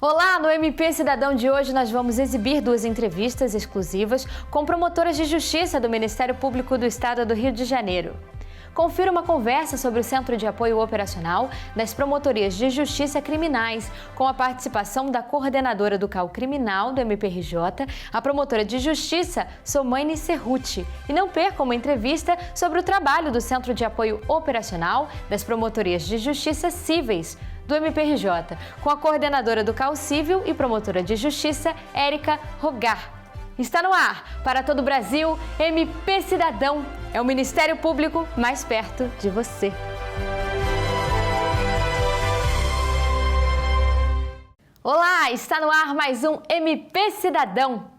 Olá, no MP Cidadão de hoje nós vamos exibir 2 entrevistas exclusivas com promotoras de justiça do Ministério Público do Estado do Rio de Janeiro. Confira uma conversa sobre o Centro de Apoio Operacional das Promotorias de Justiça Criminais, com a participação da coordenadora do CAU Criminal do MPRJ, a promotora de Justiça Somaine Cerruti. E não perca uma entrevista sobre o trabalho do Centro de Apoio Operacional das Promotorias de Justiça Cíveis do MPRJ, com a coordenadora do CAU Civil e promotora de Justiça, Érica Rogar. Está no ar, para todo o Brasil, MP Cidadão. É o Ministério Público mais perto de você. Olá, está no ar mais um MP Cidadão.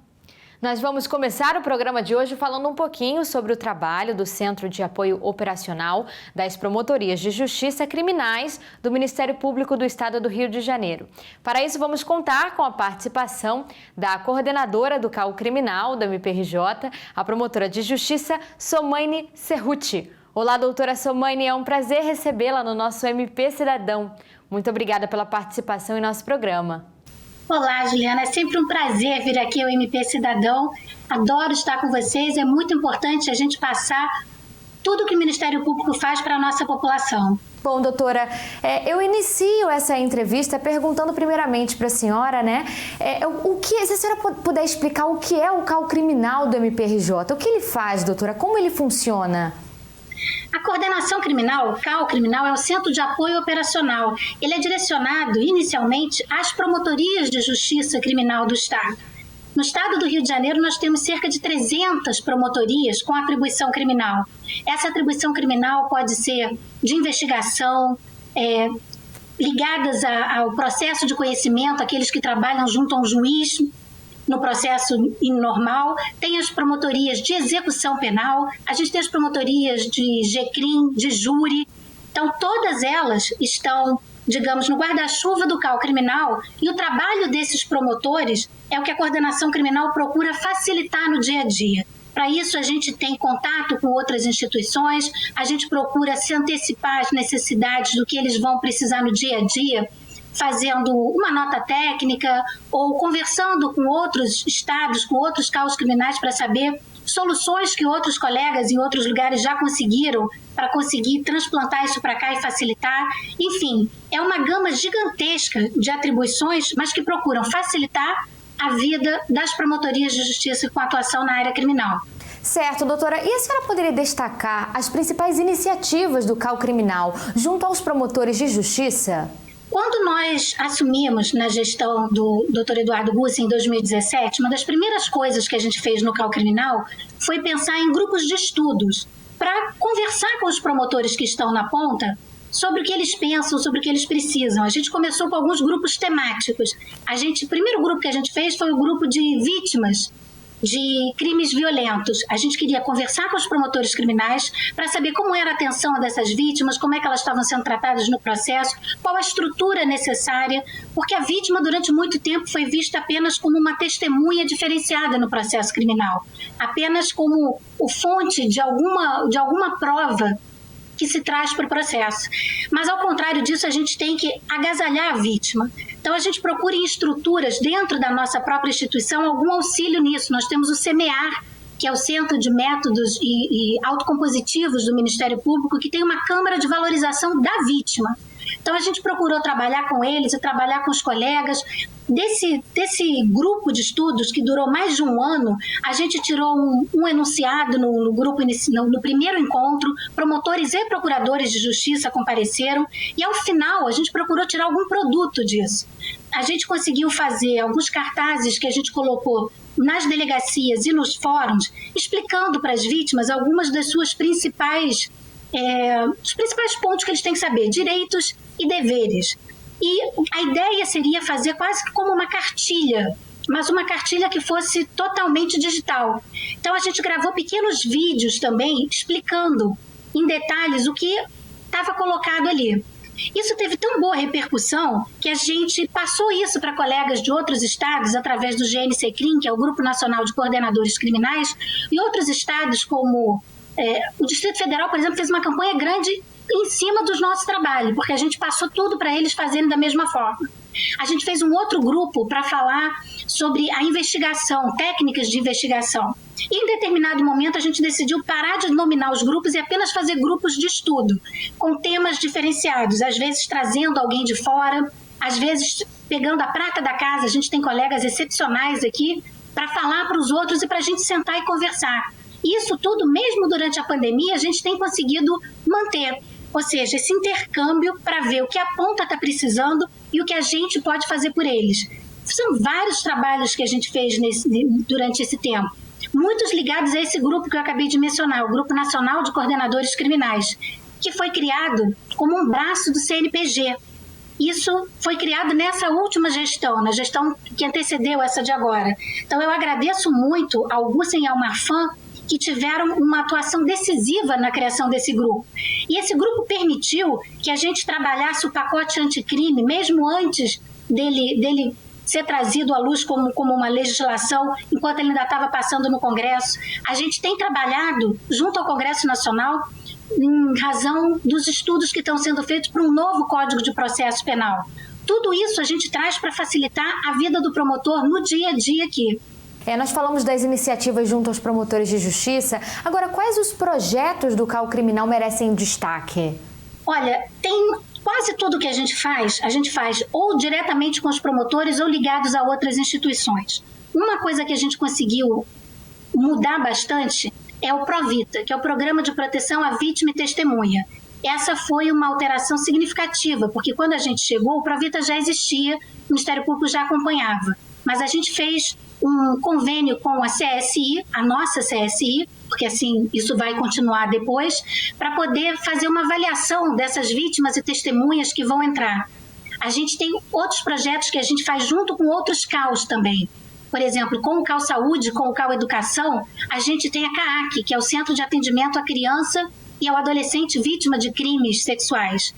Nós vamos começar o programa de hoje falando um pouquinho sobre o trabalho do Centro de Apoio Operacional das Promotorias de Justiça Criminais do Ministério Público do Estado do Rio de Janeiro. Para isso, vamos contar com a participação da coordenadora do CAU Criminal do MPRJ, a promotora de Justiça Somaine Cerruti. Olá, doutora Somaine, é um prazer recebê-la no nosso MP Cidadão. Muito obrigada pela participação em nosso programa. Olá, Juliana, é sempre um prazer vir aqui ao MP Cidadão. Adoro estar com vocês, é muito importante a gente passar tudo que o Ministério Público faz para a nossa população. Bom, doutora, eu inicio essa entrevista perguntando primeiramente para a senhora, se a senhora puder explicar o que é o CAU Criminal do MPRJ, o que ele faz, doutora, como ele funciona? A coordenação criminal, o CAU Criminal, é o Centro de Apoio Operacional. Ele é direcionado, inicialmente, às promotorias de justiça criminal do Estado. No Estado do Rio de Janeiro, nós temos cerca de 300 promotorias com atribuição criminal. Essa atribuição criminal pode ser de investigação, ligadas ao processo de conhecimento, aqueles que trabalham junto a um juiz, no processo normal, tem as promotorias de execução penal, a gente tem as promotorias de GCRIM, de júri. Então, todas elas estão, digamos, no guarda-chuva do CAU Criminal, e o trabalho desses promotores é o que a coordenação criminal procura facilitar no dia a dia. Para isso, a gente tem contato com outras instituições, a gente procura se antecipar às necessidades do que eles vão precisar no dia a dia, fazendo uma nota técnica ou conversando com outros estados, com outros CAUs criminais para saber soluções que outros colegas em outros lugares já conseguiram para conseguir transplantar isso para cá e facilitar. Enfim, é uma gama gigantesca de atribuições, mas que procuram facilitar a vida das promotorias de justiça com atuação na área criminal. Certo, doutora. E a senhora poderia destacar as principais iniciativas do CAU Criminal junto aos promotores de justiça? Quando nós assumimos na gestão do Dr. Eduardo Gussi em 2017, uma das primeiras coisas que a gente fez no CAU Criminal foi pensar em grupos de estudos para conversar com os promotores que estão na ponta sobre o que eles pensam, sobre o que eles precisam. A gente começou com alguns grupos temáticos. O primeiro grupo que a gente fez foi o grupo de vítimas de crimes violentos. A gente queria conversar com os promotores criminais para saber como era a atenção dessas vítimas, como é que elas estavam sendo tratadas no processo, qual a estrutura necessária, porque a vítima durante muito tempo foi vista apenas como uma testemunha diferenciada no processo criminal, apenas como o fonte de alguma prova que se traz para o processo. Mas, ao contrário disso, a gente tem que agasalhar a vítima. Então, a gente procura em estruturas dentro da nossa própria instituição algum auxílio nisso. Nós temos o CEMEAR, que é o Centro de Métodos e Autocompositivos do Ministério Público, que tem uma Câmara de Valorização da Vítima. Então, a gente procurou trabalhar com eles e trabalhar com os colegas. Desse grupo de estudos, que durou mais de um ano, a gente tirou um enunciado no grupo no primeiro encontro, promotores e procuradores de justiça compareceram, e ao final a gente procurou tirar algum produto disso. A gente conseguiu fazer alguns cartazes que a gente colocou nas delegacias e nos fóruns, explicando para as vítimas algumas das suas principais os principais pontos que eles têm que saber, direitos e deveres. E a ideia seria fazer quase que como uma cartilha, mas uma cartilha que fosse totalmente digital. Então, a gente gravou pequenos vídeos também explicando em detalhes o que estava colocado ali. Isso teve tão boa repercussão que a gente passou isso para colegas de outros estados através do GNC-CRIM, que é o Grupo Nacional de Coordenadores Criminais, e outros estados como o Distrito Federal, por exemplo, fez uma campanha grande em cima do nosso trabalho, porque a gente passou tudo para eles fazerem da mesma forma. A gente fez um outro grupo para falar sobre a investigação, técnicas de investigação. E em determinado momento a gente decidiu parar de nominar os grupos e apenas fazer grupos de estudo, com temas diferenciados, às vezes trazendo alguém de fora, às vezes pegando a prata da casa. A gente tem colegas excepcionais aqui para falar para os outros e para a gente sentar e conversar. Isso tudo, mesmo durante a pandemia, a gente tem conseguido manter. Ou seja, esse intercâmbio para ver o que a ponta está precisando e o que a gente pode fazer por eles. São vários trabalhos que a gente fez durante esse tempo, muitos ligados a esse grupo que eu acabei de mencionar, o Grupo Nacional de Coordenadores Criminais, que foi criado como um braço do CNPG. Isso foi criado nessa última gestão, na gestão que antecedeu essa de agora. Então, eu agradeço muito ao Gussen e ao Marfan, que tiveram uma atuação decisiva na criação desse grupo. E esse grupo permitiu que a gente trabalhasse o pacote anticrime, mesmo antes dele ser trazido à luz como uma legislação, enquanto ele ainda estava passando no Congresso. A gente tem trabalhado junto ao Congresso Nacional em razão dos estudos que estão sendo feitos para um novo Código de Processo Penal. Tudo isso a gente traz para facilitar a vida do promotor no dia a dia aqui. Nós falamos das iniciativas junto aos promotores de justiça. Agora, quais os projetos do CAU Criminal merecem destaque? Olha, tem quase tudo que a gente faz ou diretamente com os promotores ou ligados a outras instituições. Uma coisa que a gente conseguiu mudar bastante é o Provita, que é o Programa de Proteção à Vítima e Testemunha. Essa foi uma alteração significativa, porque quando a gente chegou, o Provita já existia, o Ministério Público já acompanhava. Mas a gente fez um convênio com a CSI, a nossa CSI, porque assim isso vai continuar depois, para poder fazer uma avaliação dessas vítimas e testemunhas que vão entrar. A gente tem outros projetos que a gente faz junto com outros CAUs também. Por exemplo, com o CAU Saúde, com o CAU Educação, a gente tem a CAAC, que é o Centro de Atendimento à Criança e ao Adolescente Vítima de Crimes Sexuais.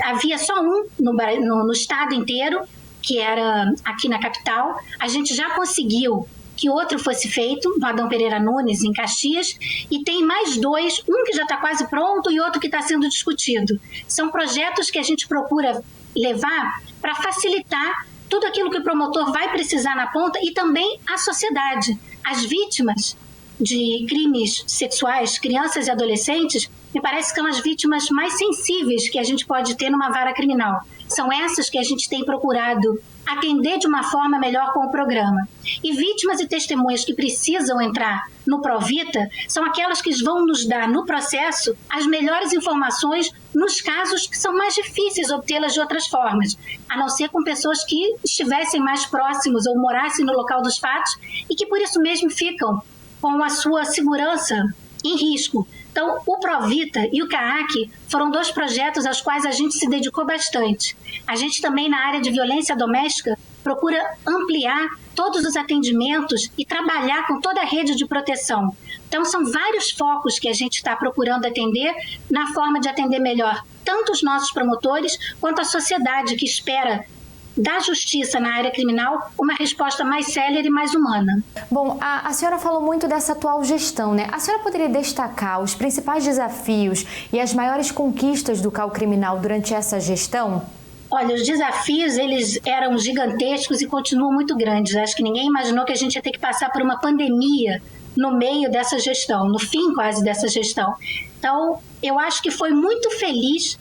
Havia só um no estado inteiro, que era aqui na capital. A gente já conseguiu que outro fosse feito, no Adão Pereira Nunes, em Caxias, e tem mais dois, um que já está quase pronto e outro que está sendo discutido. São projetos que a gente procura levar para facilitar tudo aquilo que o promotor vai precisar na ponta e também a sociedade. As vítimas de crimes sexuais, crianças e adolescentes, me parece que são as vítimas mais sensíveis que a gente pode ter numa vara criminal. São essas que a gente tem procurado atender de uma forma melhor com o programa. E vítimas e testemunhas que precisam entrar no Provita são aquelas que vão nos dar no processo as melhores informações nos casos que são mais difíceis obtê-las de outras formas, a não ser com pessoas que estivessem mais próximos ou morassem no local dos fatos e que por isso mesmo ficam com a sua segurança em risco. Então, o Provita e o CAAC foram dois projetos aos quais a gente se dedicou bastante. A gente também, na área de violência doméstica, procura ampliar todos os atendimentos e trabalhar com toda a rede de proteção. Então, são vários focos que a gente está procurando atender na forma de atender melhor tanto os nossos promotores quanto a sociedade que espera da justiça na área criminal uma resposta mais célere e mais humana. Bom, a senhora falou muito dessa atual gestão, né? A senhora poderia destacar os principais desafios e as maiores conquistas do CAU Criminal durante essa gestão? Olha, os desafios, eles eram gigantescos e continuam muito grandes. Acho que ninguém imaginou que a gente ia ter que passar por uma pandemia no meio dessa gestão, no fim quase dessa gestão. Então, eu acho que foi muito feliz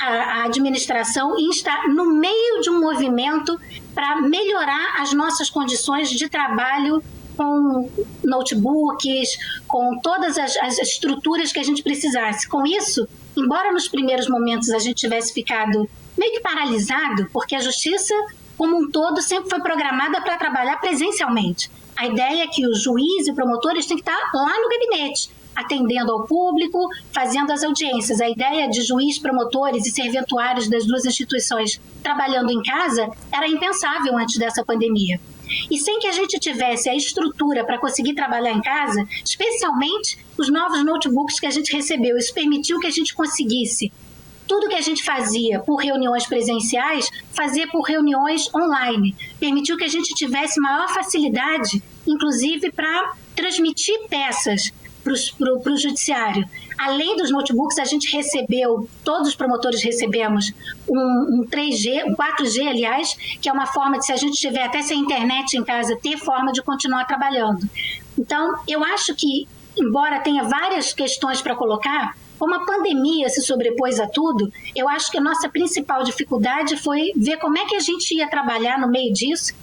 a administração em estar no meio de um movimento para melhorar as nossas condições de trabalho com notebooks, com todas as estruturas que a gente precisasse. Com isso, embora nos primeiros momentos a gente tivesse ficado meio que paralisado, porque a justiça como um todo sempre foi programada para trabalhar presencialmente. A ideia é que o juiz e promotores têm que estar lá no gabinete, atendendo ao público, fazendo as audiências. A ideia de juiz, promotores e serventuários das duas instituições trabalhando em casa era impensável antes dessa pandemia. E sem que a gente tivesse a estrutura para conseguir trabalhar em casa, especialmente os novos notebooks que a gente recebeu, isso permitiu que a gente conseguisse tudo que a gente fazia por reuniões presenciais, fazer por reuniões online. Permitiu que a gente tivesse maior facilidade, inclusive para transmitir peças para o judiciário. Além dos notebooks, a gente recebeu, todos os promotores recebemos um 3G, um 4G, aliás, que é uma forma de, se a gente tiver até sem internet em casa, ter forma de continuar trabalhando. Então, eu acho que, embora tenha várias questões para colocar, como a pandemia se sobrepôs a tudo, eu acho que a nossa principal dificuldade foi ver como é que a gente ia trabalhar no meio disso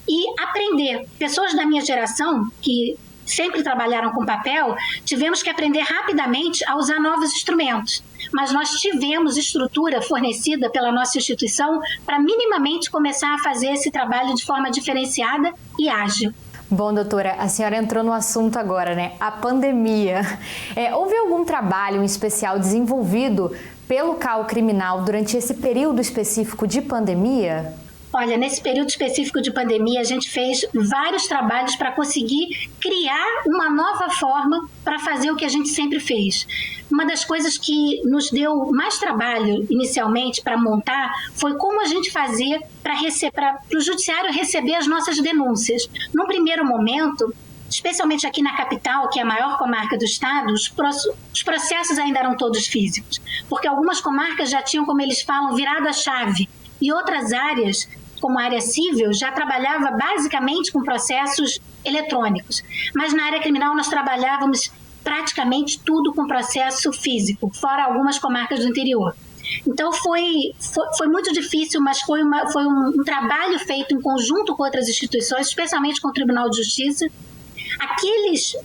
e aprender. Pessoas da minha geração, que sempre trabalharam com papel, tivemos que aprender rapidamente a usar novos instrumentos. Mas nós tivemos estrutura fornecida pela nossa instituição para minimamente começar a fazer esse trabalho de forma diferenciada e ágil. Bom, doutora, a senhora entrou no assunto agora, né? A pandemia. Houve algum trabalho em especial desenvolvido pelo CAU Criminal durante esse período específico de pandemia? Olha, nesse período específico de pandemia, a gente fez vários trabalhos para conseguir criar uma nova forma para fazer o que a gente sempre fez. Uma das coisas que nos deu mais trabalho inicialmente para montar foi como a gente fazia para o judiciário receber as nossas denúncias. Num primeiro momento, especialmente aqui na capital, que é a maior comarca do estado, os processos ainda eram todos físicos, porque algumas comarcas já tinham, como eles falam, virado a chave, e outras áreas, como a área civil, já trabalhava basicamente com processos eletrônicos. Mas na área criminal nós trabalhávamos praticamente tudo com processo físico, fora algumas comarcas do interior. Então foi muito difícil, mas foi um trabalho feito em conjunto com outras instituições, especialmente com o Tribunal de Justiça. Aqueles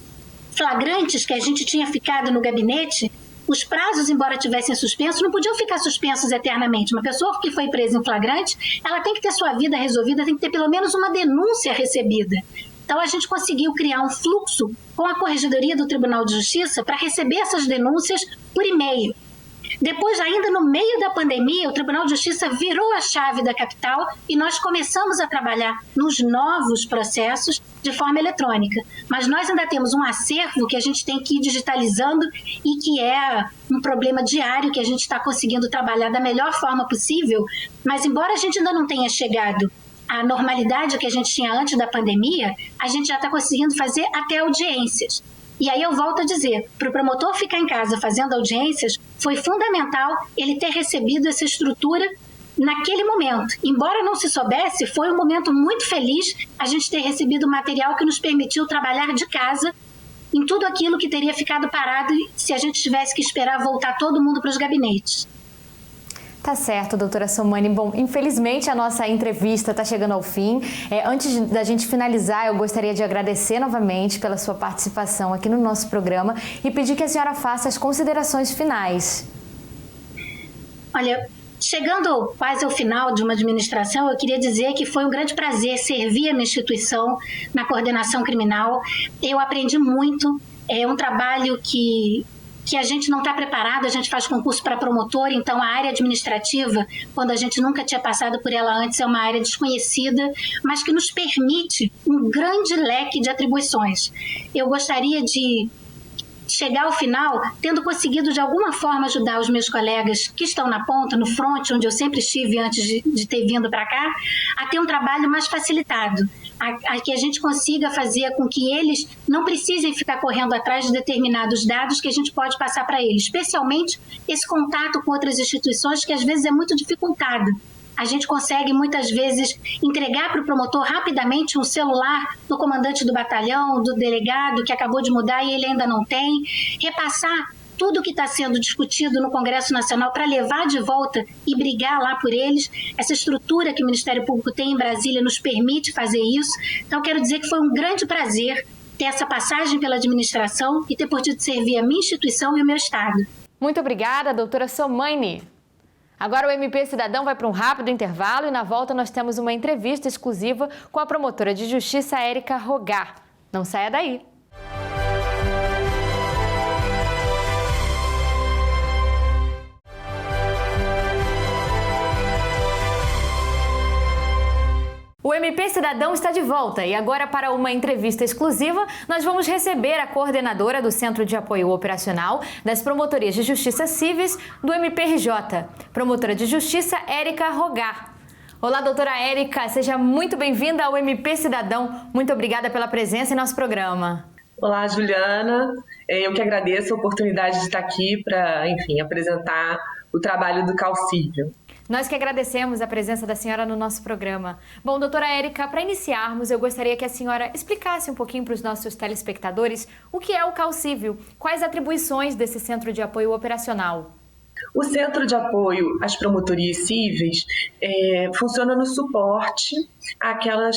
flagrantes que a gente tinha ficado no gabinete, os prazos, embora tivessem suspensos, não podiam ficar suspensos eternamente. Uma pessoa que foi presa em flagrante, ela tem que ter sua vida resolvida, tem que ter pelo menos uma denúncia recebida. Então, a gente conseguiu criar um fluxo com a Corregedoria do Tribunal de Justiça para receber essas denúncias por e-mail. Depois, ainda no meio da pandemia, o Tribunal de Justiça virou a chave da capital e nós começamos a trabalhar nos novos processos de forma eletrônica. Mas nós ainda temos um acervo que a gente tem que ir digitalizando e que é um problema diário que a gente está conseguindo trabalhar da melhor forma possível. Mas, embora a gente ainda não tenha chegado à normalidade que a gente tinha antes da pandemia, a gente já está conseguindo fazer até audiências. E aí eu volto a dizer, para o promotor ficar em casa fazendo audiências, foi fundamental ele ter recebido essa estrutura naquele momento. Embora não se soubesse, foi um momento muito feliz a gente ter recebido material que nos permitiu trabalhar de casa em tudo aquilo que teria ficado parado se a gente tivesse que esperar voltar todo mundo para os gabinetes. Tá certo, doutora Somani. Bom, infelizmente a nossa entrevista está chegando ao fim. Antes da gente finalizar, eu gostaria de agradecer novamente pela sua participação aqui no nosso programa e pedir que a senhora faça as considerações finais. Olha, chegando quase ao final de uma administração, eu queria dizer que foi um grande prazer servir a minha instituição na coordenação criminal. Eu aprendi muito, é um trabalho que a gente não está preparado, a gente faz concurso para promotor, então a área administrativa, quando a gente nunca tinha passado por ela antes, é uma área desconhecida, mas que nos permite um grande leque de atribuições. Eu gostaria de chegar ao final tendo conseguido de alguma forma ajudar os meus colegas que estão na ponta, no front, onde eu sempre estive antes de ter vindo para cá, a ter um trabalho mais facilitado, a que a gente consiga fazer com que eles não precisem ficar correndo atrás de determinados dados que a gente pode passar para eles, especialmente esse contato com outras instituições que às vezes é muito dificultado. A gente consegue muitas vezes entregar para o promotor rapidamente um celular do comandante do batalhão, do delegado que acabou de mudar e ele ainda não tem, repassar tudo que está sendo discutido no Congresso Nacional para levar de volta e brigar lá por eles. Essa estrutura que o Ministério Público tem em Brasília nos permite fazer isso. Então, quero dizer que foi um grande prazer ter essa passagem pela administração e ter podido servir a minha instituição e o meu Estado. Muito obrigada, doutora Somani. Agora o MP Cidadão vai para um rápido intervalo e na volta nós temos uma entrevista exclusiva com a promotora de justiça Érica Rogar. Não saia daí! O MP Cidadão está de volta e agora para uma entrevista exclusiva nós vamos receber a coordenadora do Centro de Apoio Operacional das Promotorias de Justiça Civis do MPRJ, promotora de Justiça Érica Rogar. Olá, doutora Érica, seja muito bem-vinda ao MP Cidadão. Muito obrigada pela presença em nosso programa. Olá, Juliana. Eu que agradeço a oportunidade de estar aqui para, enfim, apresentar o trabalho do Calcívio. Nós que agradecemos a presença da senhora no nosso programa. Bom, doutora Érica, para iniciarmos, eu gostaria que a senhora explicasse um pouquinho para os nossos telespectadores o que é o Calcívio, quais atribuições desse Centro de Apoio Operacional. O Centro de Apoio às Promotorias Cíveis funciona no suporte àquelas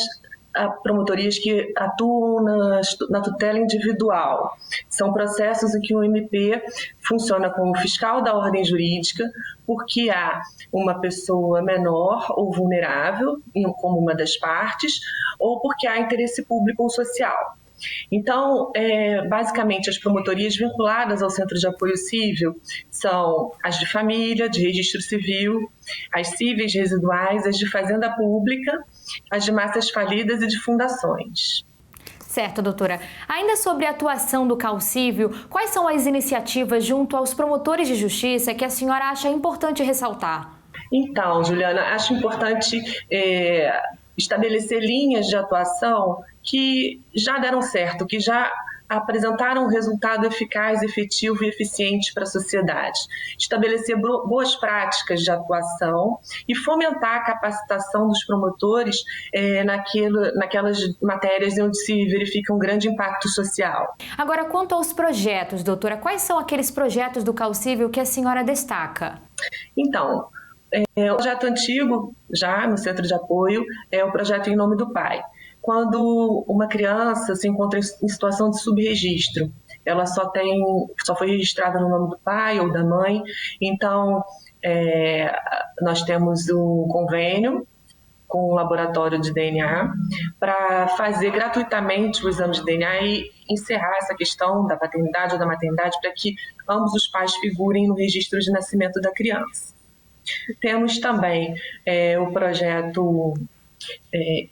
promotorias que atuam na tutela individual. São processos em que o MP funciona como fiscal da ordem jurídica, porque há uma pessoa menor ou vulnerável como uma das partes, ou porque há interesse público ou social. Então, basicamente, as promotorias vinculadas ao Centro de Apoio Cível são as de família, de registro civil, as cíveis residuais, as de fazenda pública, as de massas falidas e de fundações. Certo, doutora. Ainda sobre a atuação do Calcívio, quais são as iniciativas junto aos promotores de justiça que a senhora acha importante ressaltar? Então, Juliana, acho importante estabelecer linhas de atuação que já deram certo, que já apresentaram um resultado eficaz, efetivo e eficiente para a sociedade. Estabelecer boas práticas de atuação e fomentar a capacitação dos promotores naquelas matérias onde se verifica um grande impacto social. Agora, quanto aos projetos, doutora, quais são aqueles projetos do Calcívio que a senhora destaca? Então, o projeto antigo, já no Centro de Apoio, é o projeto Em Nome do Pai. Quando uma criança se encontra em situação de subregistro, ela só foi registrada no nome do pai ou da mãe, então nós temos um convênio com o laboratório de DNA para fazer gratuitamente o exame de DNA e encerrar essa questão da paternidade ou da maternidade para que ambos os pais figurem no registro de nascimento da criança. Temos também o projeto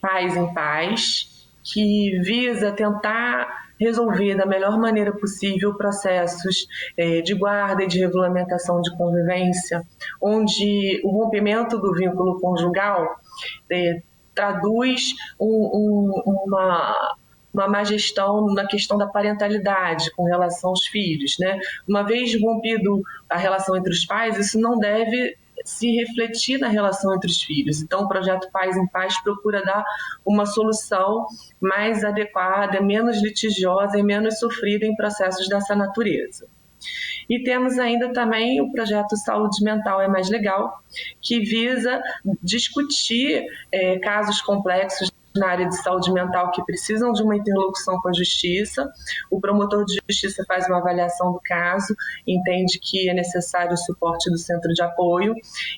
Pais em Paz, que visa tentar resolver da melhor maneira possível processos de guarda e de regulamentação de convivência, onde o rompimento do vínculo conjugal traduz uma má gestão na questão da parentalidade com relação aos filhos, né? Uma vez rompido a relação entre os pais, isso não deve se refletir na relação entre os filhos. Então, o projeto Pais em Paz procura dar uma solução mais adequada, menos litigiosa e menos sofrida em processos dessa natureza. E temos ainda também o projeto Saúde Mental é Mais Legal, que visa discutir casos complexos na área de saúde mental que precisam de uma interlocução com a justiça. O promotor de justiça faz uma avaliação do caso, entende que é necessário o suporte do centro de apoio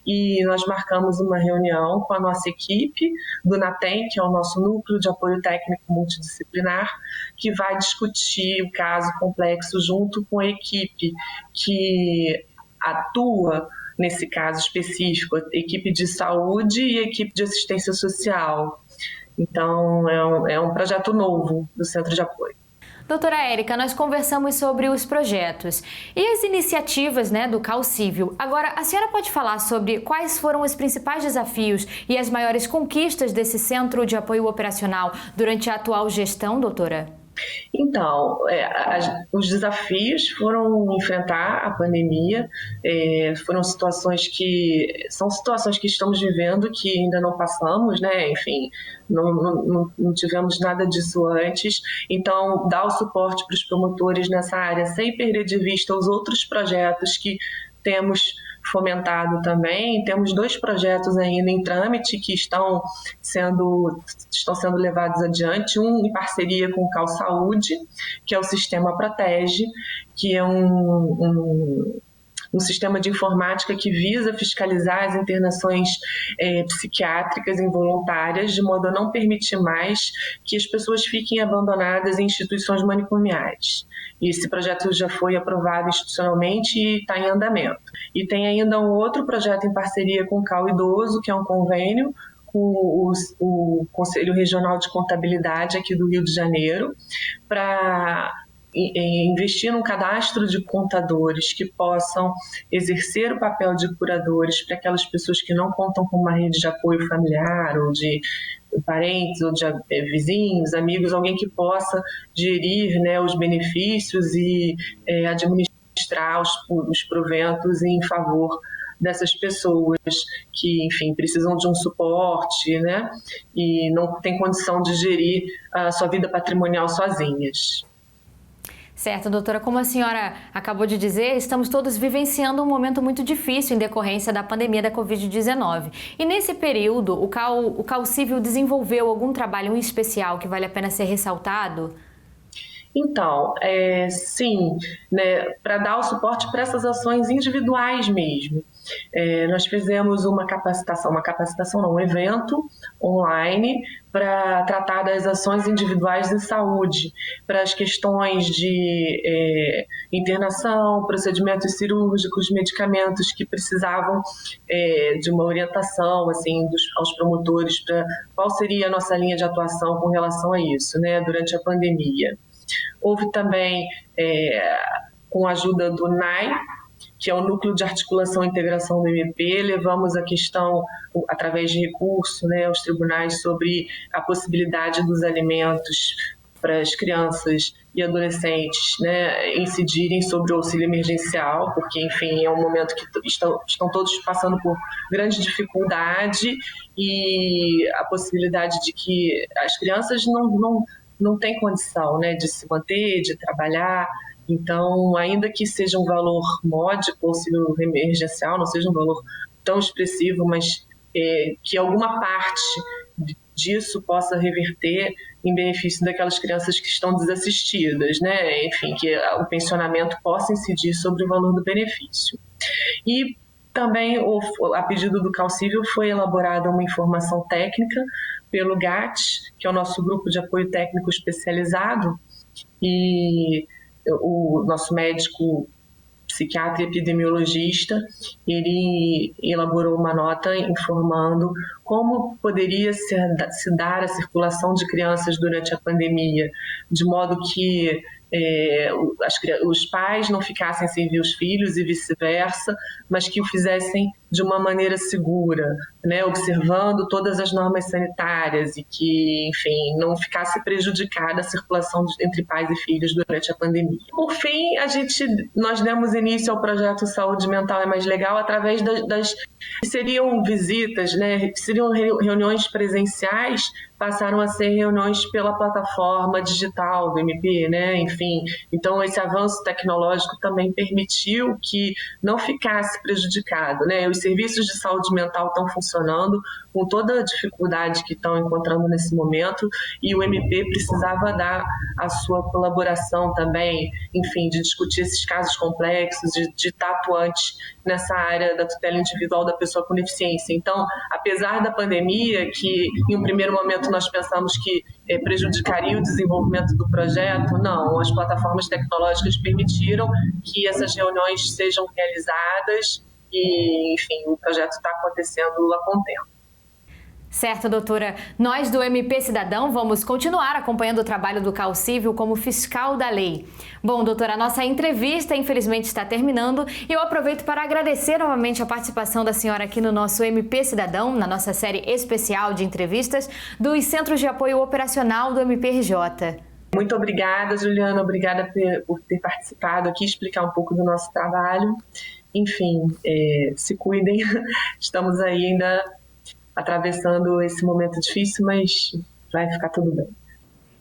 e nós marcamos uma reunião com a nossa equipe do NATEM, que é o nosso núcleo de apoio técnico multidisciplinar, que vai discutir o caso complexo junto com a equipe que atua nesse caso específico, a equipe de saúde e a equipe de assistência social. Então, é um projeto novo do Centro de Apoio. Doutora Érica, nós conversamos sobre os projetos e as iniciativas, do Calcívio. Agora, a senhora pode falar sobre quais foram os principais desafios e as maiores conquistas desse Centro de Apoio Operacional durante a atual gestão, doutora? Então, os desafios foram enfrentar a pandemia, foram situações que estamos vivendo que ainda não passamos, né? Enfim, não tivemos nada disso antes. Então, dar o suporte para os promotores nessa área sem perder de vista os outros projetos que temos fomentado também. Temos 2 projetos ainda em trâmite que estão sendo levados adiante, um em parceria com o Cal Saúde, que é o Sistema Protege, que é um sistema de informática que visa fiscalizar as internações psiquiátricas involuntárias, de modo a não permitir mais que as pessoas fiquem abandonadas em instituições manicomiais. E esse projeto já foi aprovado institucionalmente e está em andamento. E tem ainda um outro projeto em parceria com o Cal Idoso, que é um convênio com o Conselho Regional de Contabilidade aqui do Rio de Janeiro, para investir num cadastro de contadores que possam exercer o papel de curadores para aquelas pessoas que não contam com uma rede de apoio familiar ou de parentes ou de vizinhos, amigos, alguém que possa gerir, né, os benefícios e administrar os proventos em favor dessas pessoas que, enfim, precisam de um suporte, né, e não têm condição de gerir a sua vida patrimonial sozinhas. Certo, doutora, como a senhora acabou de dizer, estamos todos vivenciando um momento muito difícil em decorrência da pandemia da Covid-19. E nesse período, o CalCívil desenvolveu algum trabalho em especial que vale a pena ser ressaltado? Então, sim, né, para dar o suporte para essas ações individuais mesmo. Nós fizemos um evento online para tratar das ações individuais de saúde, para as questões de internação, procedimentos cirúrgicos, medicamentos que precisavam de uma orientação assim, aos promotores para qual seria a nossa linha de atuação com relação a isso, né, durante a pandemia. Houve também, com a ajuda do NAI, que é o Núcleo de Articulação e Integração do MP, levamos a questão, através de recurso, né, aos tribunais sobre a possibilidade dos alimentos para as crianças e adolescentes, né, incidirem sobre o auxílio emergencial, porque, enfim, é um momento que estão todos passando por grande dificuldade e a possibilidade de que as crianças não têm condição, né, de se manter, de trabalhar. Então, ainda que seja um valor módico, auxílio emergencial, não seja um valor tão expressivo, mas que alguma parte disso possa reverter em benefício daquelas crianças que estão desassistidas, né? Enfim, que o pensionamento possa incidir sobre o valor do benefício. E também, a pedido do CalCívil, foi elaborada uma informação técnica pelo GAT, que é o nosso grupo de apoio técnico especializado, e o nosso médico psiquiatra e epidemiologista, ele elaborou uma nota informando como poderia se dar a circulação de crianças durante a pandemia, de modo que os pais não ficassem sem ver os filhos e vice-versa, mas que o fizessem de uma maneira segura, né, observando todas as normas sanitárias e que, enfim, não ficasse prejudicada a circulação entre pais e filhos durante a pandemia. Por fim, nós demos início ao projeto Saúde Mental é Mais Legal através seriam visitas, né, seriam reuniões presenciais, passaram a ser reuniões pela plataforma digital do MP, né? Enfim, então esse avanço tecnológico também permitiu que não ficasse prejudicado, né? Os serviços de saúde mental estão funcionando com toda a dificuldade que estão encontrando nesse momento e o MP precisava dar a sua colaboração também, enfim, de discutir esses casos complexos, de estar atuante nessa área da tutela individual da pessoa com deficiência. Então, apesar da pandemia, que em um primeiro momento nós pensamos que prejudicaria o desenvolvimento do projeto, não, as plataformas tecnológicas permitiram que essas reuniões sejam realizadas e, enfim, o projeto está acontecendo a contento. Certo, doutora. Nós do MP Cidadão vamos continuar acompanhando o trabalho do CalCívil como fiscal da lei. Bom, doutora, a nossa entrevista infelizmente está terminando e eu aproveito para agradecer novamente a participação da senhora aqui no nosso MP Cidadão, na nossa série especial de entrevistas dos Centros de Apoio Operacional do MPRJ. Muito obrigada, Juliana. Obrigada por ter participado aqui, explicar um pouco do nosso trabalho. Enfim, se cuidem. Estamos aí ainda atravessando esse momento difícil, mas vai ficar tudo bem.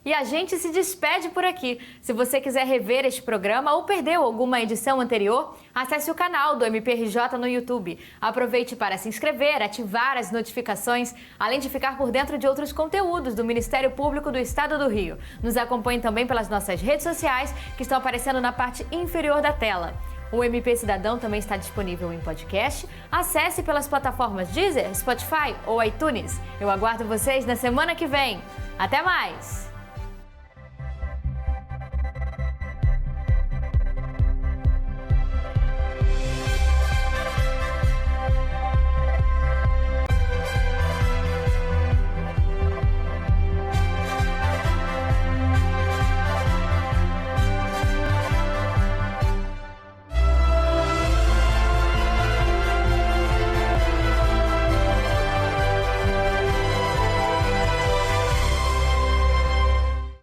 E a gente se despede por aqui. Se você quiser rever este programa ou perdeu alguma edição anterior, acesse o canal do MPRJ no YouTube. Aproveite para se inscrever, ativar as notificações, além de ficar por dentro de outros conteúdos do Ministério Público do Estado do Rio. Nos acompanhe também pelas nossas redes sociais, que estão aparecendo na parte inferior da tela. O MP Cidadão também está disponível em podcast. Acesse pelas plataformas Deezer, Spotify ou iTunes. Eu aguardo vocês na semana que vem. Até mais!